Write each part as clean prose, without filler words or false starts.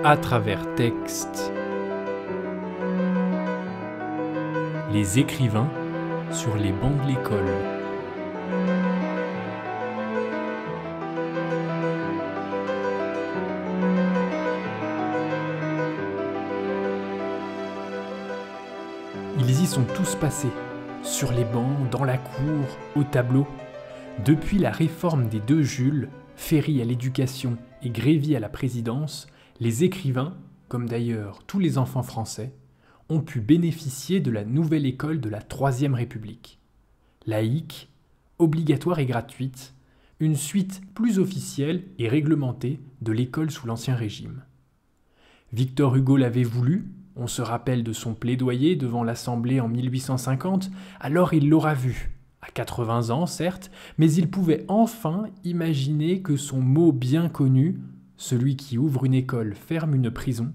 à travers texte. Les écrivains sur les bancs de l'école. Ils y sont tous passés, sur les bancs, dans la cour, au tableau. Depuis la réforme des deux Jules, Ferry à l'éducation et Grévy à la présidence, les écrivains, comme d'ailleurs tous les enfants français, ont pu bénéficier de la nouvelle école de la Troisième République. Laïque, obligatoire et gratuite, une suite plus officielle et réglementée de l'école sous l'Ancien Régime. Victor Hugo l'avait voulu, on se rappelle de son plaidoyer devant l'Assemblée en 1850, alors il l'aura vu, à 80 ans certes, mais il pouvait enfin imaginer que son mot bien connu, celui qui ouvre une école ferme une prison,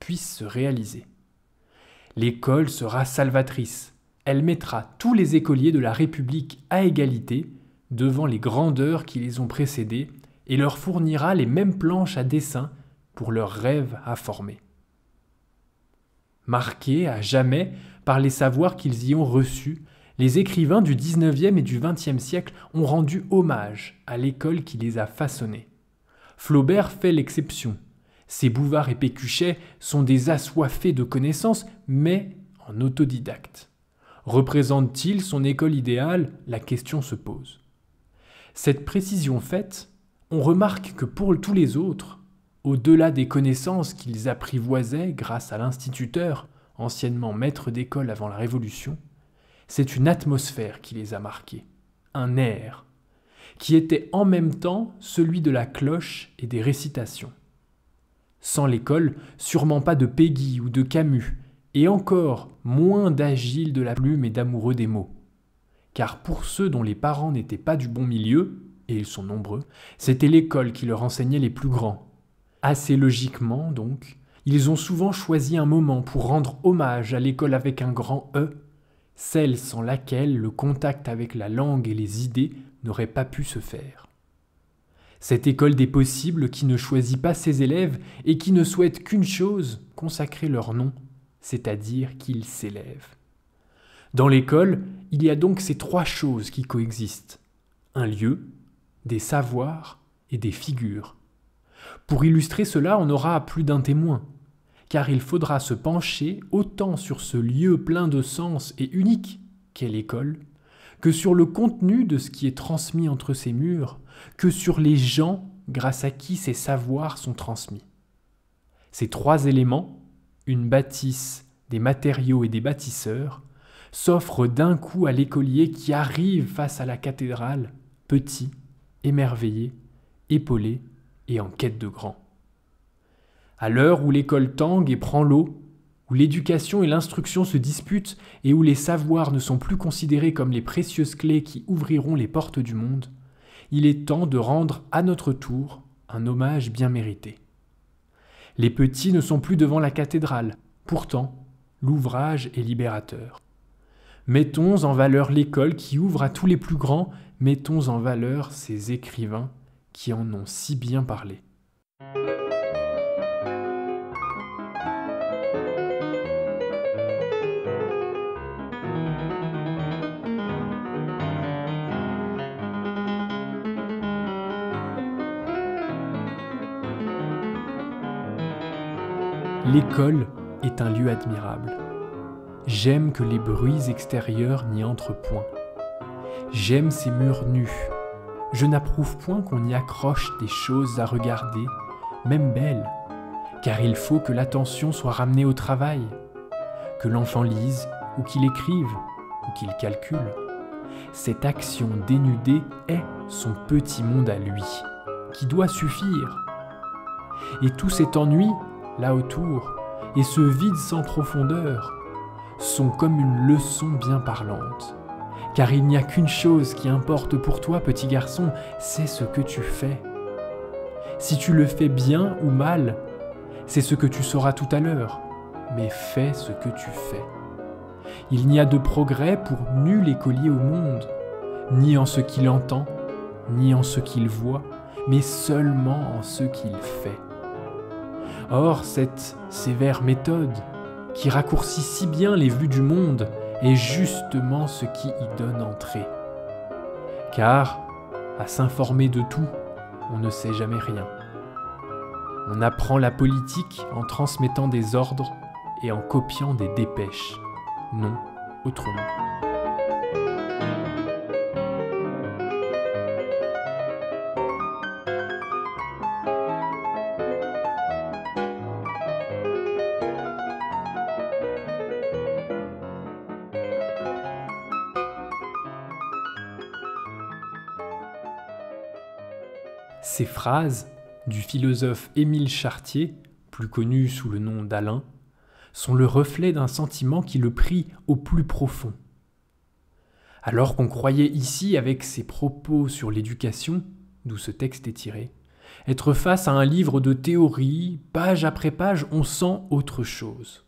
puisse se réaliser. L'école sera salvatrice, elle mettra tous les écoliers de la République à égalité devant les grandeurs qui les ont précédés et leur fournira les mêmes planches à dessin pour leurs rêves à former. Marqués à jamais par les savoirs qu'ils y ont reçus, les écrivains du XIXe et du XXe siècle ont rendu hommage à l'école qui les a façonnés. Flaubert fait l'exception. Ses Bouvard et Pécuchet sont des assoiffés de connaissances, mais en autodidacte. Représente-t-il son école idéale ? La question se pose. Cette précision faite, on remarque que pour tous les autres, au-delà des connaissances qu'ils apprivoisaient grâce à l'instituteur, anciennement maître d'école avant la Révolution, c'est une atmosphère qui les a marqués, un air, qui était en même temps celui de la cloche et des récitations. Sans l'école, sûrement pas de Péguy ou de Camus, et encore moins d'Agile de la Plume et d'amoureux des mots. Car pour ceux dont les parents n'étaient pas du bon milieu, et ils sont nombreux, c'était l'école qui leur enseignait les plus grands. Assez logiquement, donc, ils ont souvent choisi un moment pour rendre hommage à l'école avec un grand E, celle sans laquelle le contact avec la langue et les idées n'aurait pas pu se faire. Cette école des possibles qui ne choisit pas ses élèves et qui ne souhaite qu'une chose, consacrer leur nom, c'est-à-dire qu'ils s'élèvent. Dans l'école, il y a donc ces trois choses qui coexistent. Un lieu, des savoirs et des figures. Pour illustrer cela, on aura plus d'un témoin, car il faudra se pencher autant sur ce lieu plein de sens et unique qu'est l'école, que sur le contenu de ce qui est transmis entre ses murs, que sur les gens grâce à qui ces savoirs sont transmis. Ces trois éléments, une bâtisse, des matériaux et des bâtisseurs, s'offrent d'un coup à l'écolier qui arrive face à la cathédrale, petit, émerveillé, épaulé et en quête de grand. À l'heure où l'école tangue et prend l'eau, où l'éducation et l'instruction se disputent et où les savoirs ne sont plus considérés comme les précieuses clés qui ouvriront les portes du monde, il est temps de rendre à notre tour un hommage bien mérité. Les petits ne sont plus devant la cathédrale, pourtant l'ouvrage est libérateur. Mettons en valeur l'école qui ouvre à tous les plus grands, mettons en valeur ces écrivains qui en ont si bien parlé. L'école est un lieu admirable. J'aime que les bruits extérieurs n'y entrent point. J'aime ces murs nus. Je n'approuve point qu'on y accroche des choses à regarder, même belles, car il faut que l'attention soit ramenée au travail, que l'enfant lise ou qu'il écrive ou qu'il calcule. Cette action dénudée est son petit monde à lui, qui doit suffire. Et tout cet ennui, là autour, et ce vide sans profondeur, sont comme une leçon bien parlante. Car il n'y a qu'une chose qui importe pour toi, petit garçon, c'est ce que tu fais. Si tu le fais bien ou mal, c'est ce que tu sauras tout à l'heure, mais fais ce que tu fais. Il n'y a de progrès pour nul écolier au monde, ni en ce qu'il entend, ni en ce qu'il voit, mais seulement en ce qu'il fait. Or, cette sévère méthode, qui raccourcit si bien les vues du monde, est justement ce qui y donne entrée. Car, à s'informer de tout, on ne sait jamais rien. On apprend la politique en transmettant des ordres et en copiant des dépêches, non autrement. Ces phrases du philosophe Émile Chartier, plus connu sous le nom d'Alain, sont le reflet d'un sentiment qui le prit au plus profond. Alors qu'on croyait ici, avec ses propos sur l'éducation, d'où ce texte est tiré, être face à un livre de théorie, page après page, on sent autre chose.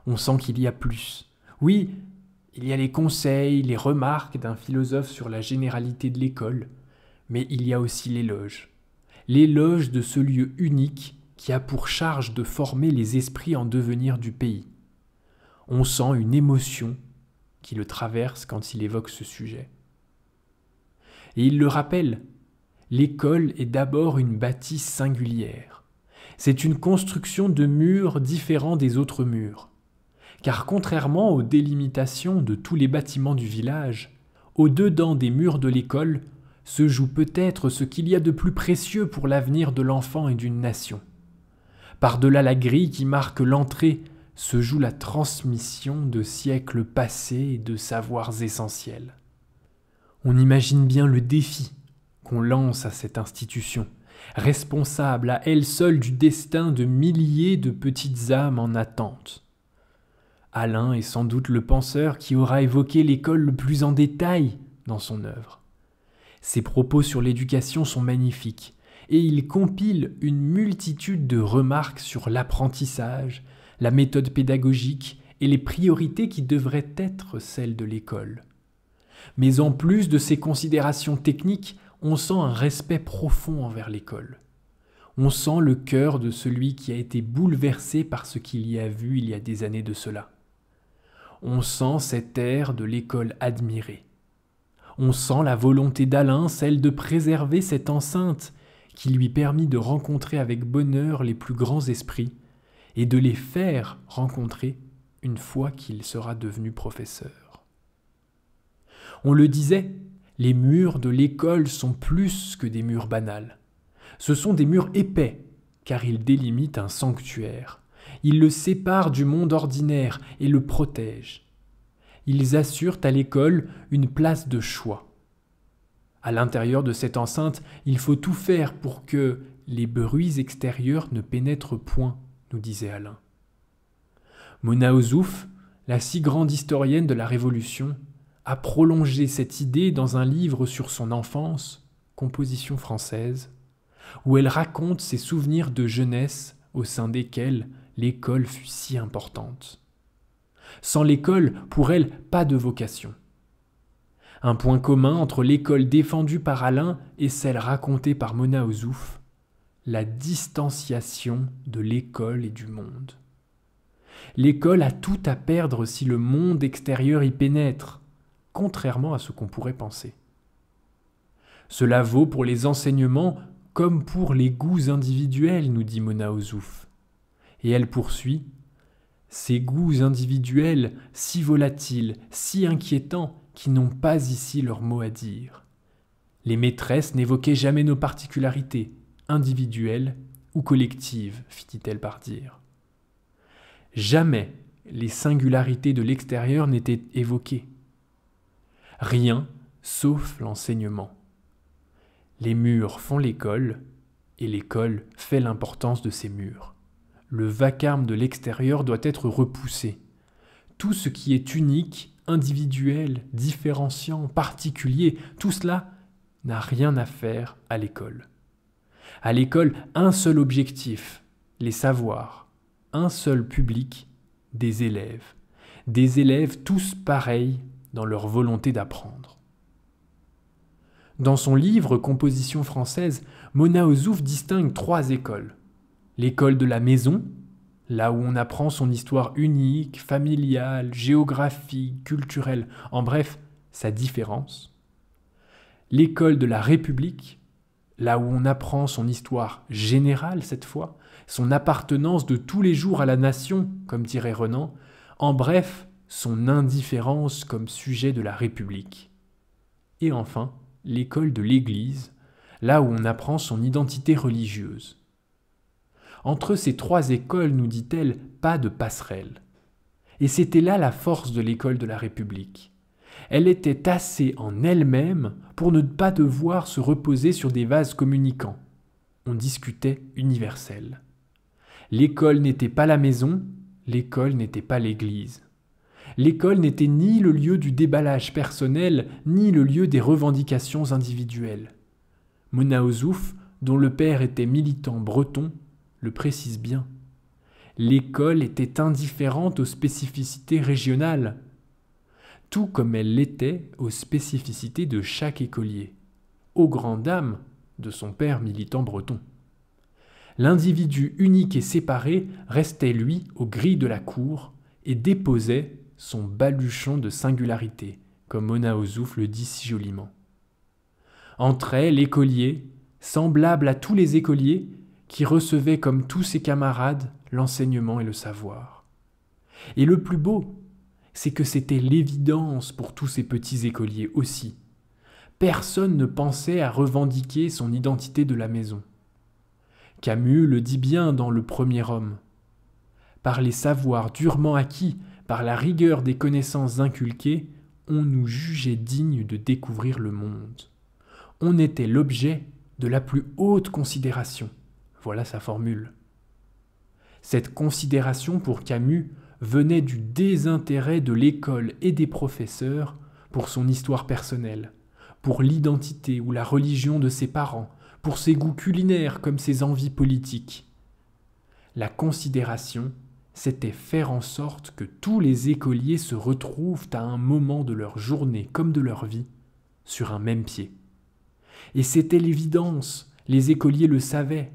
On sent qu'il y a plus. Oui, il y a les conseils, les remarques d'un philosophe sur la généralité de l'école, mais il y a aussi l'éloge. L'éloge de ce lieu unique qui a pour charge de former les esprits en devenir du pays. On sent une émotion qui le traverse quand il évoque ce sujet. Et il le rappelle, l'école est d'abord une bâtisse singulière. C'est une construction de murs différents des autres murs. Car contrairement aux délimitations de tous les bâtiments du village, au-dedans des murs de l'école se joue peut-être ce qu'il y a de plus précieux pour l'avenir de l'enfant et d'une nation. Par-delà la grille qui marque l'entrée se joue la transmission de siècles passés et de savoirs essentiels. On imagine bien le défi qu'on lance à cette institution, responsable à elle seule du destin de milliers de petites âmes en attente. Alain est sans doute le penseur qui aura évoqué l'école le plus en détail dans son œuvre. Ses propos sur l'éducation sont magnifiques et il compile une multitude de remarques sur l'apprentissage, la méthode pédagogique et les priorités qui devraient être celles de l'école. Mais en plus de ces considérations techniques, on sent un respect profond envers l'école. On sent le cœur de celui qui a été bouleversé par ce qu'il y a vu il y a des années de cela. On sent cet air de l'école admirée. On sent la volonté d'Alain, celle de préserver cette enceinte qui lui permit de rencontrer avec bonheur les plus grands esprits et de les faire rencontrer une fois qu'il sera devenu professeur. On le disait, les murs de l'école sont plus que des murs banals. Ce sont des murs épais, car ils délimitent un sanctuaire. Ils le séparent du monde ordinaire et le protègent. Ils assurent à l'école une place de choix. À l'intérieur de cette enceinte, il faut tout faire pour que les bruits extérieurs ne pénètrent point, nous disait Alain. Mona Ozouf, la si grande historienne de la Révolution, a prolongé cette idée dans un livre sur son enfance, Composition française, où elle raconte ses souvenirs de jeunesse au sein desquels l'école fut si importante. Sans l'école, pour elle, pas de vocation. Un point commun entre l'école défendue par Alain et celle racontée par Mona Ozouf, la distanciation de l'école et du monde. L'école a tout à perdre si le monde extérieur y pénètre, contrairement à ce qu'on pourrait penser. Cela vaut pour les enseignements comme pour les goûts individuels, nous dit Mona Ozouf. Et elle poursuit: ces goûts individuels si volatiles, si inquiétants, qui n'ont pas ici leur mot à dire. Les maîtresses n'évoquaient jamais nos particularités, individuelles ou collectives, finit-elle par dire. Jamais les singularités de l'extérieur n'étaient évoquées. Rien sauf l'enseignement. Les murs font l'école, et l'école fait l'importance de ces murs. Le vacarme de l'extérieur doit être repoussé. Tout ce qui est unique, individuel, différenciant, particulier, tout cela n'a rien à faire à l'école. À l'école, un seul objectif, les savoirs, un seul public, des élèves tous pareils dans leur volonté d'apprendre. Dans son livre Composition française, Mona Ozouf distingue 3 écoles. l'école de la maison, là où on apprend son histoire unique, familiale, géographique, culturelle, en bref, sa différence. L'école de la République, là où on apprend son histoire générale cette fois, son appartenance de tous les jours à la nation, comme dirait Renan, en bref, son indifférence comme sujet de la République. Et enfin, l'école de l'Église, là où on apprend son identité religieuse. Entre ces trois écoles, nous dit-elle, pas de passerelle. Et c'était là la force de l'école de la République. Elle était assez en elle-même pour ne pas devoir se reposer sur des vases communicants. On discutait universel. L'école n'était pas la maison, l'école n'était pas l'église. L'école n'était ni le lieu du déballage personnel, ni le lieu des revendications individuelles. Mona Ozouf, dont le père était militant breton, le précise bien. L'école était indifférente aux spécificités régionales, tout comme elle l'était aux spécificités de chaque écolier, aux grandes dames de son père militant breton. L'individu unique et séparé restait, lui, aux grilles de la cour et déposait son baluchon de singularité, comme Mona Ozouf le dit si joliment. Entrait l'écolier, semblable à tous les écoliers, qui recevait comme tous ses camarades l'enseignement et le savoir. Et le plus beau, c'est que c'était l'évidence pour tous ces petits écoliers aussi. Personne ne pensait à revendiquer son identité de la maison. Camus le dit bien dans Le Premier Homme. Par les savoirs durement acquis, par la rigueur des connaissances inculquées, on nous jugeait dignes de découvrir le monde. On était l'objet de la plus haute considération. Voilà sa formule. Cette considération pour Camus venait du désintérêt de l'école et des professeurs pour son histoire personnelle, pour l'identité ou la religion de ses parents, pour ses goûts culinaires comme ses envies politiques. La considération, c'était faire en sorte que tous les écoliers se retrouvent à un moment de leur journée comme de leur vie sur un même pied. Et c'était l'évidence, les écoliers le savaient,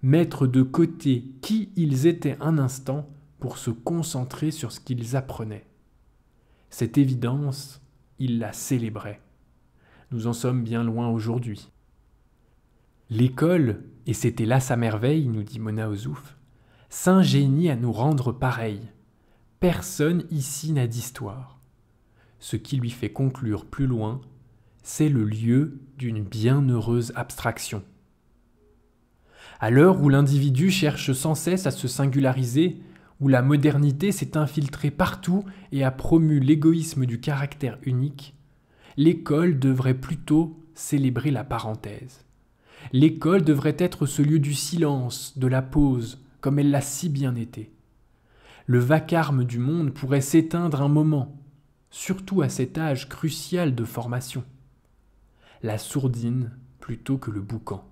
mettre de côté qui ils étaient un instant pour se concentrer sur ce qu'ils apprenaient. Cette évidence, ils la célébraient. Nous en sommes bien loin aujourd'hui. L'école, et c'était là sa merveille, nous dit Mona Ozouf, s'ingénie à nous rendre pareils. Personne ici n'a d'histoire. Ce qui lui fait conclure plus loin, c'est le lieu d'une bienheureuse abstraction. À l'heure où l'individu cherche sans cesse à se singulariser, où la modernité s'est infiltrée partout et a promu l'égoïsme du caractère unique, l'école devrait plutôt célébrer la parenthèse. L'école devrait être ce lieu du silence, de la pause, comme elle l'a si bien été. Le vacarme du monde pourrait s'éteindre un moment, surtout à cet âge crucial de formation. La sourdine plutôt que le boucan.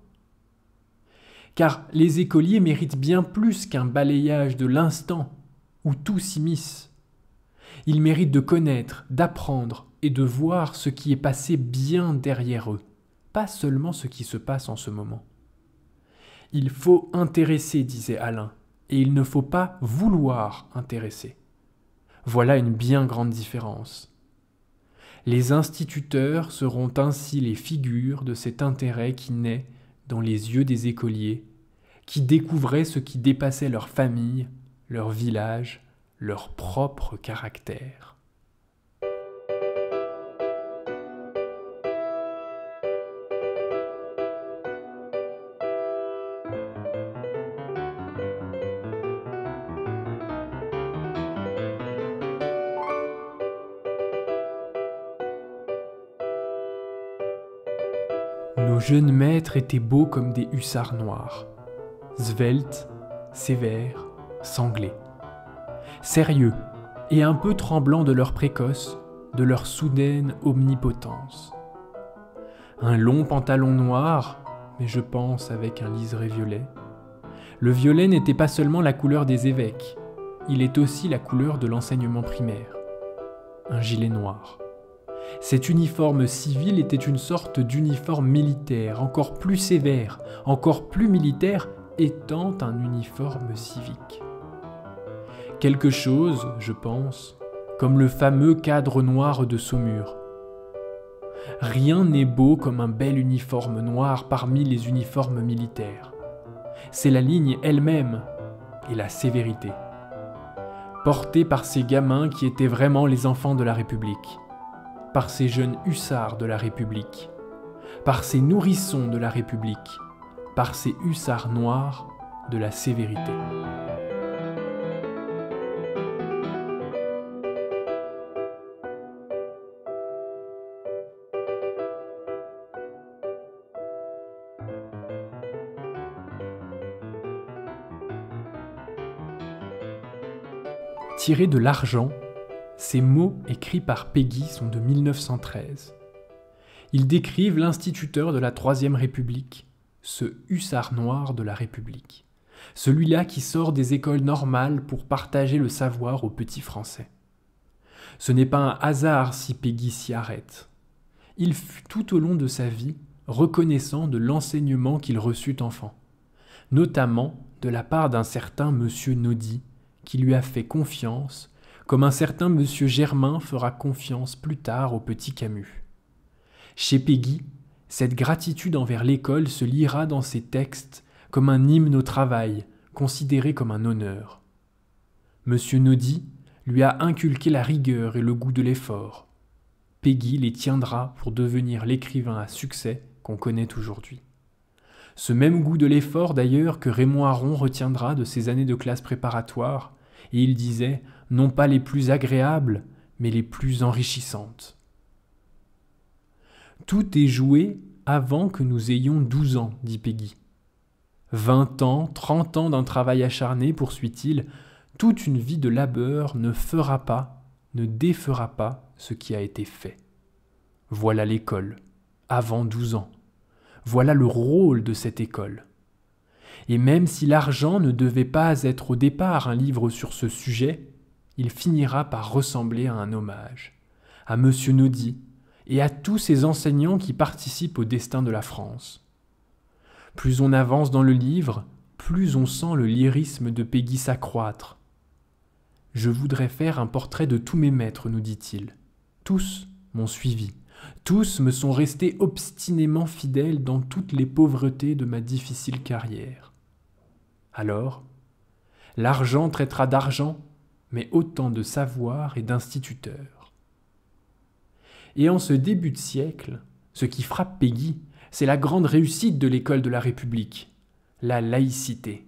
Car les écoliers méritent bien plus qu'un balayage de l'instant où tout s'immisce. Ils méritent de connaître, d'apprendre et de voir ce qui est passé bien derrière eux, pas seulement ce qui se passe en ce moment. Il faut intéresser, disait Alain, et il ne faut pas vouloir intéresser. Voilà une bien grande différence. Les instituteurs seront ainsi les figures de cet intérêt qui naît dans les yeux des écoliers, qui découvraient ce qui dépassait leur famille, leur village, leur propre caractère. Nos jeunes maîtres étaient beaux comme des hussards noirs, sveltes, sévères, sanglés, sérieux et un peu tremblants de leur précoce, de leur soudaine omnipotence. Un long pantalon noir, mais je pense avec un liseré violet. Le violet n'était pas seulement la couleur des évêques, il est aussi la couleur de l'enseignement primaire. Un gilet noir. Cet uniforme civil était une sorte d'uniforme militaire, encore plus sévère, encore plus militaire étant un uniforme civique. Quelque chose, je pense, comme le fameux cadre noir de Saumur. Rien n'est beau comme un bel uniforme noir parmi les uniformes militaires. C'est la ligne elle-même et la sévérité. Portée par ces gamins qui étaient vraiment les enfants de la République, par ces jeunes hussards de la République, par ces nourrissons de la République, par ces hussards noirs de la sévérité. Tirés de l'argent, ces mots écrits par Péguy sont de 1913. Ils décrivent l'instituteur de la Troisième République, ce hussard noir de la République, celui-là qui sort des écoles normales pour partager le savoir aux petits Français. Ce n'est pas un hasard si Péguy s'y arrête. Il fut tout au long de sa vie reconnaissant de l'enseignement qu'il reçut enfant, notamment de la part d'un certain monsieur Naudy, qui lui a fait confiance, comme un certain monsieur Germain fera confiance plus tard au petit Camus. Chez Péguy, cette gratitude envers l'école se lira dans ses textes comme un hymne au travail, considéré comme un honneur. Monsieur Naudy lui a inculqué la rigueur et le goût de l'effort. Péguy les tiendra pour devenir l'écrivain à succès qu'on connaît aujourd'hui. Ce même goût de l'effort d'ailleurs que Raymond Aron retiendra de ses années de classe préparatoire, et il disait non pas les plus agréables, mais les plus enrichissantes. Tout est joué avant que nous ayons 12 ans, dit Péguy. 20 ans, 30 ans d'un travail acharné, poursuit-il, toute une vie de labeur ne fera pas, ne défera pas ce qui a été fait. Voilà l'école, avant 12 ans. Voilà le rôle de cette école. Et même si l'argent ne devait pas être au départ un livre sur ce sujet, il finira par ressembler à un hommage, à monsieur Naudy et à tous ces enseignants qui participent au destin de la France. Plus on avance dans le livre, plus on sent le lyrisme de Péguy s'accroître. « Je voudrais faire un portrait de tous mes maîtres, nous dit-il. Tous m'ont suivi. Tous me sont restés obstinément fidèles dans toutes les pauvretés de ma difficile carrière. Alors, l'argent traitera d'argent, mais autant de savoir et d'instituteurs. » Et en ce début de siècle, ce qui frappe Péguy, c'est la grande réussite de l'école de la République, la laïcité.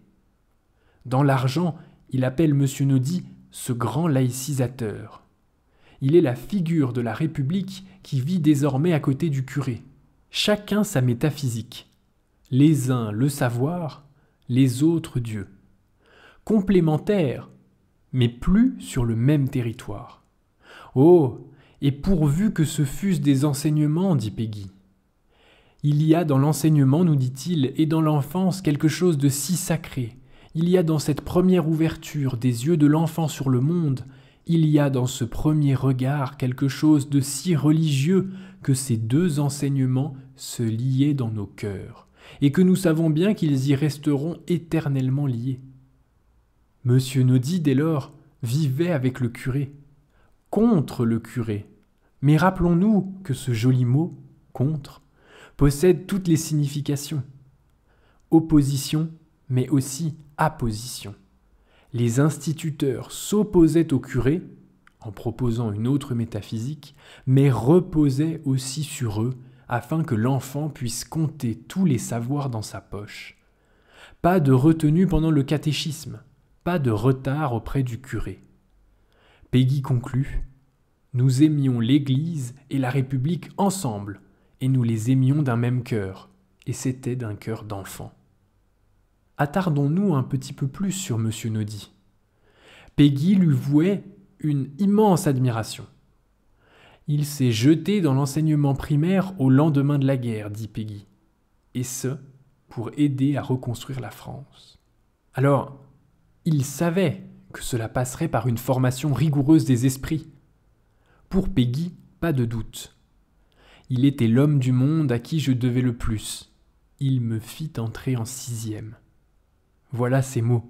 Dans l'argent, il appelle M. Naudy ce grand laïcisateur. Il est la figure de la République qui vit désormais à côté du curé. Chacun sa métaphysique. Les uns le savoir, les autres Dieu. Complémentaires, mais plus sur le même territoire. Oh, et pourvu que ce fussent des enseignements, dit Péguy. Il y a dans l'enseignement, nous dit-il, et dans l'enfance quelque chose de si sacré. Il y a dans cette première ouverture des yeux de l'enfant sur le monde, il y a dans ce premier regard quelque chose de si religieux que ces deux enseignements se liaient dans nos cœurs, et que nous savons bien qu'ils y resteront éternellement liés. Monsieur Naudy, dès lors, vivait avec le curé, contre le curé. Mais rappelons-nous que ce joli mot, contre, possède toutes les significations. Opposition, mais aussi apposition. Les instituteurs s'opposaient au curé, en proposant une autre métaphysique, mais reposaient aussi sur eux, afin que l'enfant puisse compter tous les savoirs dans sa poche. Pas de retenue pendant le catéchisme, pas de retard auprès du curé. Péguy conclut « Nous aimions l'Église et la République ensemble, et nous les aimions d'un même cœur, et c'était d'un cœur d'enfant. » Attardons-nous un petit peu plus sur M. Naudy. Péguy lui vouait une immense admiration. Il s'est jeté dans l'enseignement primaire au lendemain de la guerre, dit Péguy, et ce, pour aider à reconstruire la France. Alors, il savait que cela passerait par une formation rigoureuse des esprits. Pour Péguy, pas de doute. Il était l'homme du monde à qui je devais le plus. Il me fit entrer en 6e. Voilà ces mots.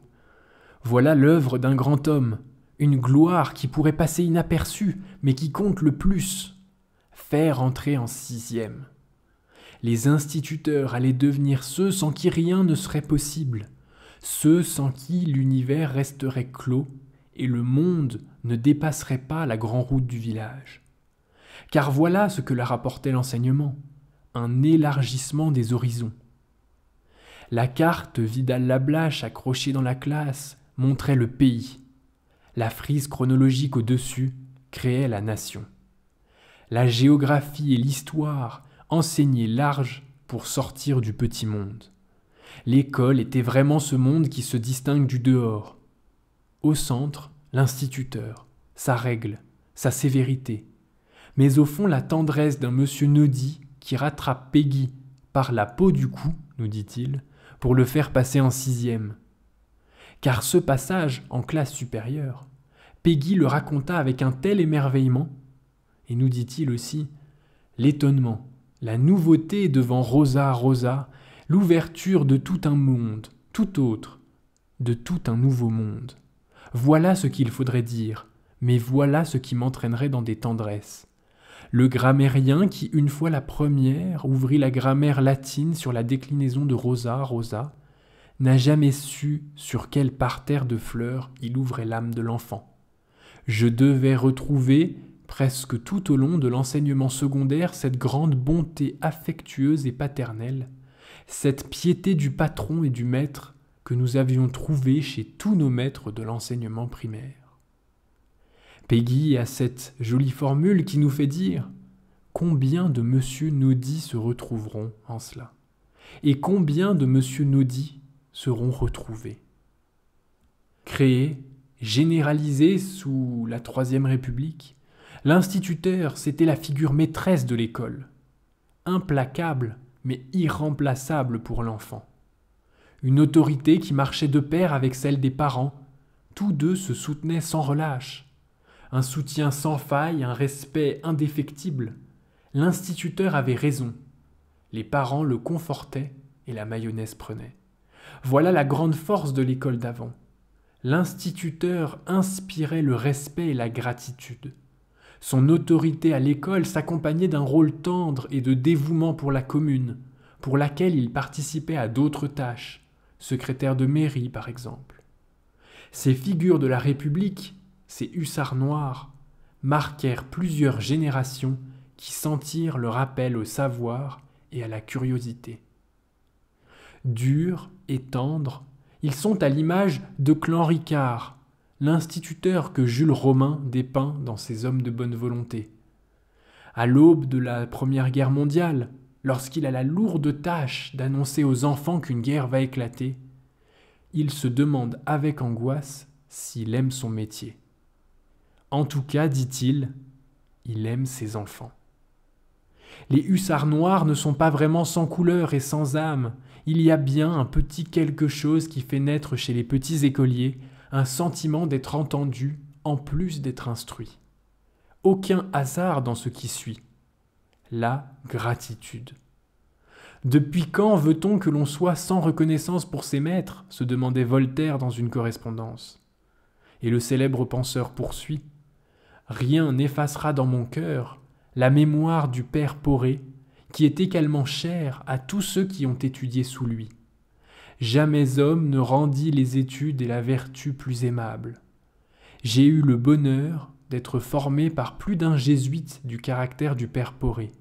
Voilà l'œuvre d'un grand homme, une gloire qui pourrait passer inaperçue, mais qui compte le plus. Faire entrer en 6e. Les instituteurs allaient devenir ceux sans qui rien ne serait possible, ceux sans qui l'univers resterait clos et le monde ne dépasserait pas la grande route du village. Car voilà ce que leur apportait l'enseignement, un élargissement des horizons. La carte Vidal-Lablache accrochée dans la classe montrait le pays. La frise chronologique au-dessus créait la nation. La géographie et l'histoire enseignaient large pour sortir du petit monde. L'école était vraiment ce monde qui se distingue du dehors. Au centre, l'instituteur, sa règle, sa sévérité. Mais au fond, la tendresse d'un monsieur Naudy qui rattrape Peggy par la peau du cou, nous dit-il, pour le faire passer en 6e. Car ce passage en classe supérieure, Peggy le raconta avec un tel émerveillement, et nous dit-il aussi, l'étonnement, la nouveauté devant Rosa, l'ouverture de tout un monde, tout autre, de tout un nouveau monde. Voilà ce qu'il faudrait dire, mais voilà ce qui m'entraînerait dans des tendresses. Le grammairien qui, une fois la première, ouvrit la grammaire latine sur la déclinaison de Rosa, n'a jamais su sur quel parterre de fleurs il ouvrait l'âme de l'enfant. Je devais retrouver, presque tout au long de l'enseignement secondaire, cette grande bonté affectueuse et paternelle, cette piété du patron et du maître que nous avions trouvée chez tous nos maîtres de l'enseignement primaire. Peggy a cette jolie formule qui nous fait dire « Combien de monsieur Naudy se retrouveront en cela ?» et combien de monsieur Naudy seront retrouvés. Créé, généralisé sous la Troisième République, l'instituteur, c'était la figure maîtresse de l'école, implacable mais irremplaçable pour l'enfant. Une autorité qui marchait de pair avec celle des parents, tous deux se soutenaient sans relâche. Un soutien sans faille, un respect indéfectible. L'instituteur avait raison. Les parents le confortaient et la mayonnaise prenait. Voilà la grande force de l'école d'avant. L'instituteur inspirait le respect et la gratitude. Son autorité à l'école s'accompagnait d'un rôle tendre et de dévouement pour la commune, pour laquelle il participait à d'autres tâches, secrétaire de mairie par exemple. Ces figures de la République, ces hussards noirs, marquèrent plusieurs générations qui sentirent le rappel au savoir et à la curiosité. Durs et tendres, ils sont à l'image de Clan Ricard, l'instituteur que Jules Romain dépeint dans ses Hommes de bonne volonté. À l'aube de la Première Guerre mondiale, lorsqu'il a la lourde tâche d'annoncer aux enfants qu'une guerre va éclater, il se demande avec angoisse s'il aime son métier. En tout cas, dit-il, il aime ses enfants. Les hussards noirs ne sont pas vraiment sans couleur et sans âme. Il y a bien un petit quelque chose qui fait naître chez les petits écoliers un sentiment d'être entendu en plus d'être instruit. Aucun hasard dans ce qui suit. La gratitude. Depuis quand veut-on que l'on soit sans reconnaissance pour ses maîtres ? Se demandait Voltaire dans une correspondance. Et le célèbre penseur poursuit. Rien n'effacera dans mon cœur la mémoire du père Poré, qui est également cher à tous ceux qui ont étudié sous lui. Jamais homme ne rendit les études et la vertu plus aimables. J'ai eu le bonheur d'être formé par plus d'un jésuite du caractère du père Poré,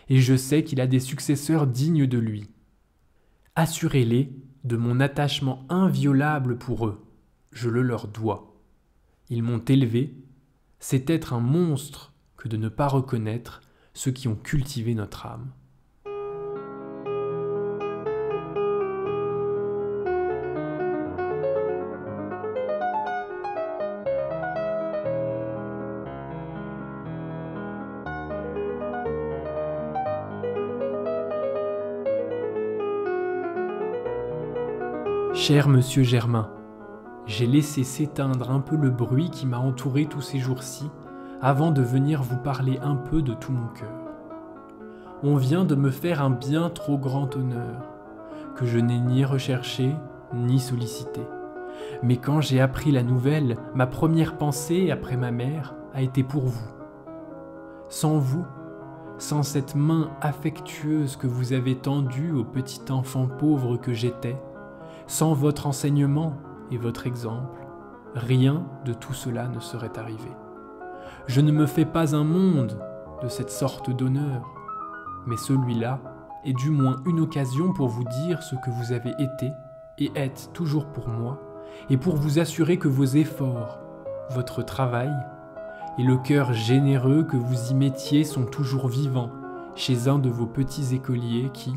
et je sais qu'il a des successeurs dignes de lui. Assurez-les de mon attachement inviolable pour eux, je le leur dois. Ils m'ont élevé, c'est être un monstre que de ne pas reconnaître ceux qui ont cultivé notre âme. Cher monsieur Germain, j'ai laissé s'éteindre un peu le bruit qui m'a entouré tous ces jours-ci avant de venir vous parler un peu de tout mon cœur. On vient de me faire un bien trop grand honneur, que je n'ai ni recherché, ni sollicité. Mais quand j'ai appris la nouvelle, ma première pensée, après ma mère, a été pour vous. Sans vous, sans cette main affectueuse que vous avez tendue au petit enfant pauvre que j'étais, sans votre enseignement et votre exemple, rien de tout cela ne serait arrivé. Je ne me fais pas un monde de cette sorte d'honneur, mais celui-là est du moins une occasion pour vous dire ce que vous avez été et êtes toujours pour moi, et pour vous assurer que vos efforts, votre travail et le cœur généreux que vous y mettiez sont toujours vivants chez un de vos petits écoliers qui,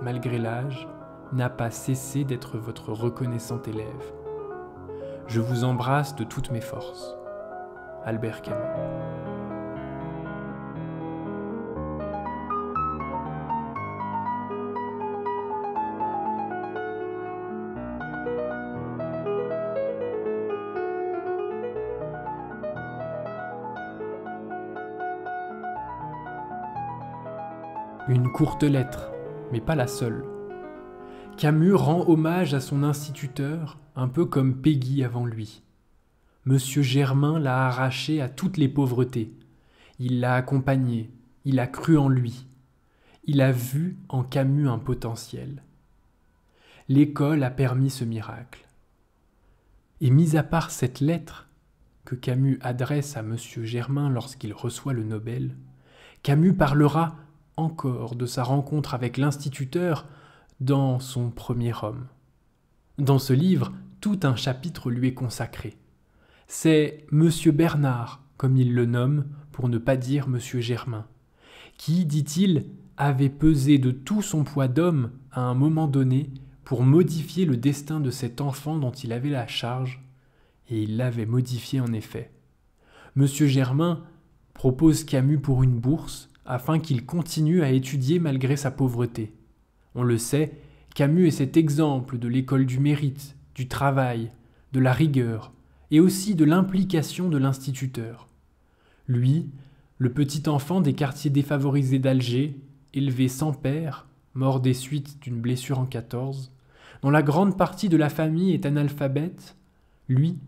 malgré l'âge, n'a pas cessé d'être votre reconnaissant élève. Je vous embrasse de toutes mes forces. Albert Camus. Une courte lettre, mais pas la seule. Camus rend hommage à son instituteur, un peu comme Péguy avant lui. Monsieur Germain l'a arraché à toutes les pauvretés. Il l'a accompagné, il a cru en lui. Il a vu en Camus un potentiel. L'école a permis ce miracle. Et mis à part cette lettre que Camus adresse à Monsieur Germain lorsqu'il reçoit le Nobel, Camus parlera encore de sa rencontre avec l'instituteur dans son premier homme. Dans ce livre, tout un chapitre lui est consacré. C'est Monsieur Bernard, comme il le nomme, pour ne pas dire Monsieur Germain, qui, dit-il, avait pesé de tout son poids d'homme à un moment donné pour modifier le destin de cet enfant dont il avait la charge, et il l'avait modifié en effet. Monsieur Germain propose Camus pour une bourse afin qu'il continue à étudier malgré sa pauvreté. On le sait, Camus est cet exemple de l'école du mérite, du travail, de la rigueur, et aussi de l'implication de l'instituteur. Lui, le petit enfant des quartiers défavorisés d'Alger, élevé sans père, mort des suites d'une blessure en 14, dont la grande partie de la famille est analphabète, lui,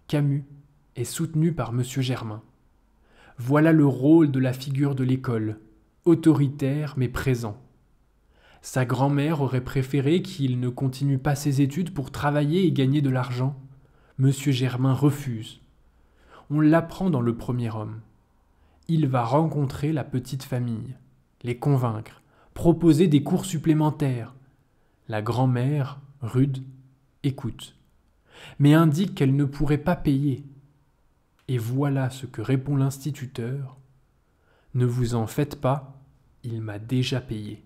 Camus, est soutenu par Monsieur Germain. Voilà le rôle de la figure de l'école, autoritaire mais présent. Sa grand-mère aurait préféré qu'il ne continue pas ses études pour travailler et gagner de l'argent. Monsieur Germain refuse. On l'apprend dans le premier homme. Il va rencontrer la petite famille, les convaincre, proposer des cours supplémentaires. La grand-mère, rude, écoute, mais indique qu'elle ne pourrait pas payer. Et voilà ce que répond l'instituteur. « Ne vous en faites pas, il m'a déjà payé. »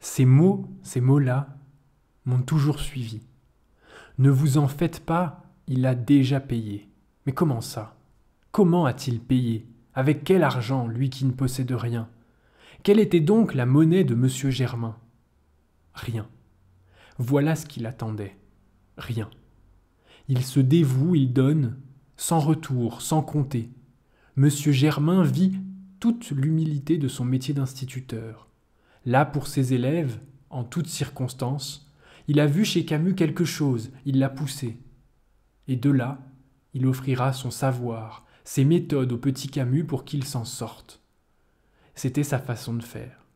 Ces mots-là, m'ont toujours suivi. Ne vous en faites pas, il a déjà payé. Mais comment ça? Comment a-t-il payé? Avec quel argent, lui qui ne possède rien? Quelle était donc la monnaie de Monsieur Germain? Rien. Voilà ce qu'il attendait. Rien. Il se dévoue, il donne, sans retour, sans compter. Monsieur Germain vit toute l'humilité de son métier d'instituteur. Là, pour ses élèves, en toutes circonstances, il a vu chez Camus quelque chose, il l'a poussé. Et de là, il offrira son savoir, ses méthodes au petit Camus pour qu'il s'en sorte. C'était sa façon de faire.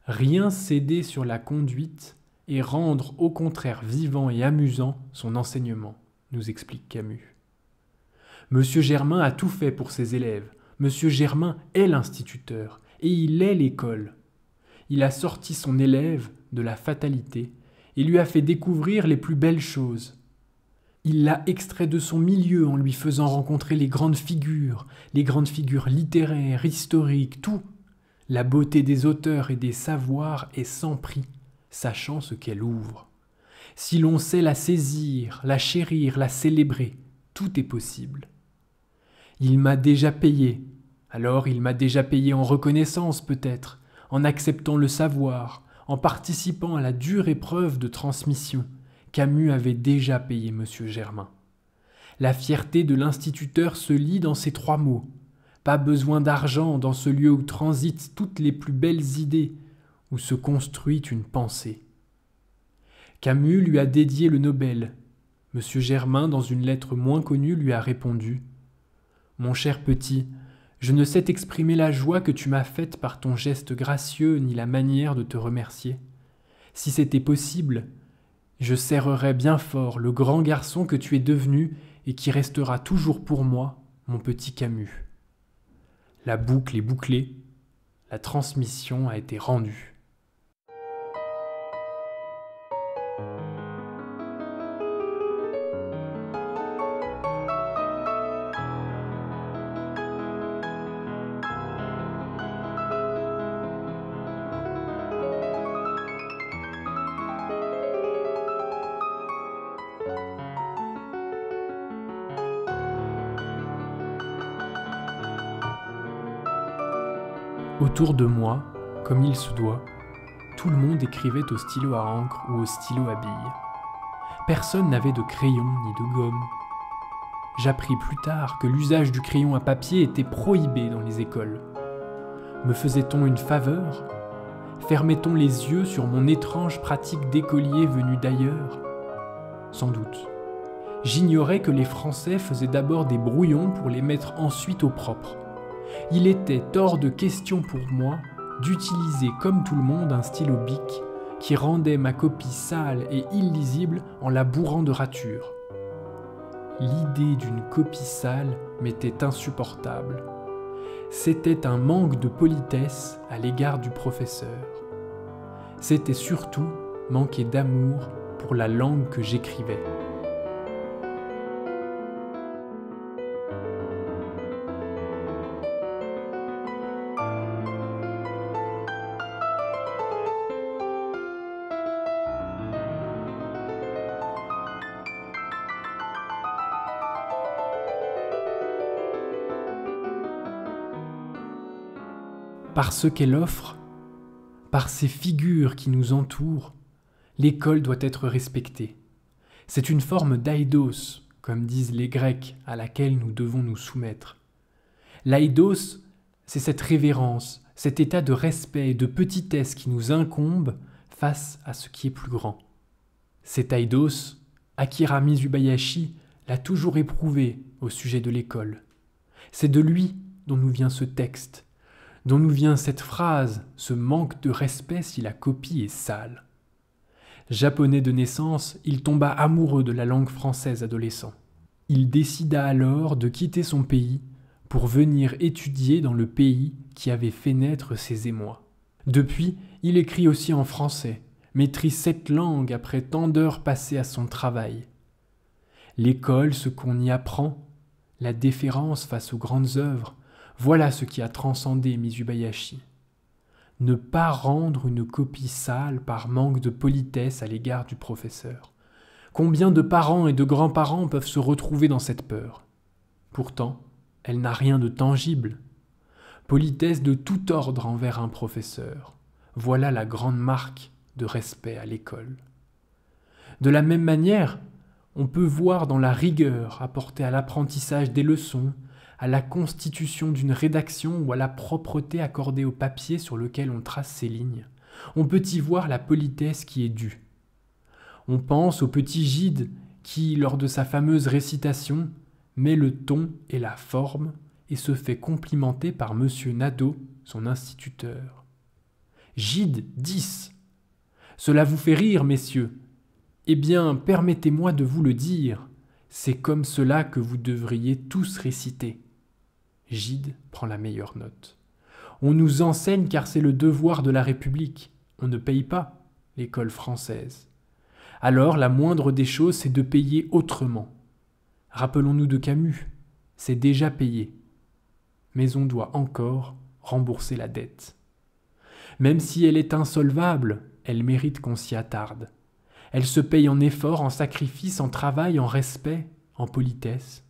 Rien céder sur la conduite et rendre au contraire vivant et amusant son enseignement, nous explique Camus. Monsieur Germain a tout fait pour ses élèves. Monsieur Germain est l'instituteur et il est l'école. Il a sorti son élève de la fatalité et lui a fait découvrir les plus belles choses. Il l'a extrait de son milieu en lui faisant rencontrer les grandes figures littéraires, historiques, tout. La beauté des auteurs et des savoirs est sans prix, sachant ce qu'elle ouvre. Si l'on sait la saisir, la chérir, la célébrer, tout est possible. Il m'a déjà payé, alors il m'a déjà payé en reconnaissance peut-être, en acceptant le savoir, en participant à la dure épreuve de transmission. Camus avait déjà payé Monsieur Germain. La fierté de l'instituteur se lit dans ces 3 mots. Pas besoin d'argent dans ce lieu où transitent toutes les plus belles idées, où se construit une pensée. Camus lui a dédié le Nobel. Monsieur Germain, dans une lettre moins connue, lui a répondu « Mon cher petit, je ne sais t'exprimer la joie que tu m'as faite par ton geste gracieux ni la manière de te remercier. Si c'était possible, je serrerais bien fort le grand garçon que tu es devenu et qui restera toujours pour moi, mon petit Camus. » La boucle est bouclée, la transmission a été rendue. Autour de moi, comme il se doit, tout le monde écrivait au stylo à encre ou au stylo à billes. Personne n'avait de crayon ni de gomme. J'appris plus tard que l'usage du crayon à papier était prohibé dans les écoles. Me faisait-on une faveur ? Fermait-on les yeux sur mon étrange pratique d'écolier venu d'ailleurs ? Sans doute. J'ignorais que les Français faisaient d'abord des brouillons pour les mettre ensuite au propre. Il était hors de question pour moi d'utiliser comme tout le monde un stylo bic qui rendait ma copie sale et illisible en la bourrant de ratures. L'idée d'une copie sale m'était insupportable. C'était un manque de politesse à l'égard du professeur. C'était surtout manquer d'amour pour la langue que j'écrivais. Par ce qu'elle offre, par ces figures qui nous entourent, l'école doit être respectée. C'est une forme d'aïdos, comme disent les Grecs, à laquelle nous devons nous soumettre. L'aïdos, c'est cette révérence, cet état de respect et de petitesse qui nous incombe face à ce qui est plus grand. Cet aïdos, Akira Mizubayashi l'a toujours éprouvé au sujet de l'école. C'est de lui dont nous vient ce texte, dont nous vient cette phrase, ce manque de respect si la copie est sale. Japonais de naissance, il tomba amoureux de la langue française adolescent. Il décida alors de quitter son pays pour venir étudier dans le pays qui avait fait naître ses émois. Depuis, il écrit aussi en français, maîtrise cette langue après tant d'heures passées à son travail. L'école, ce qu'on y apprend, la déférence face aux grandes œuvres, voilà ce qui a transcendé Mizubayashi. Ne pas rendre une copie sale par manque de politesse à l'égard du professeur. Combien de parents et de grands-parents peuvent se retrouver dans cette peur ? Pourtant, elle n'a rien de tangible. Politesse de tout ordre envers un professeur. Voilà la grande marque de respect à l'école. De la même manière, on peut voir dans la rigueur apportée à l'apprentissage des leçons, à la constitution d'une rédaction ou à la propreté accordée au papier sur lequel on trace ses lignes. On peut y voir la politesse qui est due. On pense au petit Gide qui, lors de sa fameuse récitation, met le ton et la forme et se fait complimenter par monsieur Nadeau, son instituteur. Gide 10. Cela vous fait rire, messieurs. Eh bien, permettez-moi de vous le dire, c'est comme cela que vous devriez tous réciter. Gide prend la meilleure note. On nous enseigne car c'est le devoir de la République. On ne paye pas l'école française. Alors la moindre des choses, c'est de payer autrement. Rappelons-nous de Camus, c'est déjà payé. Mais on doit encore rembourser la dette. Même si elle est insolvable, elle mérite qu'on s'y attarde. Elle se paye en efforts, en sacrifices, en travail, en respect, en politesse.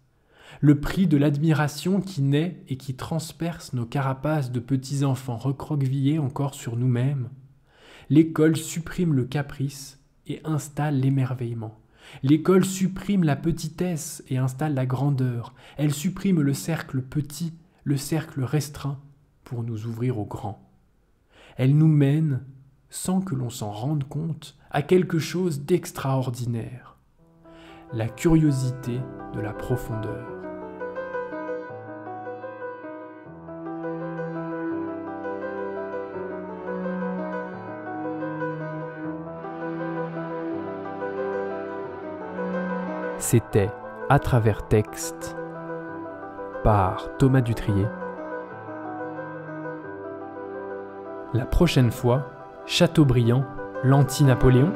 Le prix de l'admiration qui naît et qui transperce nos carapaces de petits enfants recroquevillés encore sur nous-mêmes. L'école supprime le caprice et installe l'émerveillement. L'école supprime la petitesse et installe la grandeur. Elle supprime le cercle petit, le cercle restreint, pour nous ouvrir au grand. Elle nous mène sans que l'on s'en rende compte, à quelque chose d'extraordinaire. La curiosité de la profondeur. C'était À travers texte par Thomas Dutrier. La prochaine fois, Chateaubriand, l'anti-Napoléon.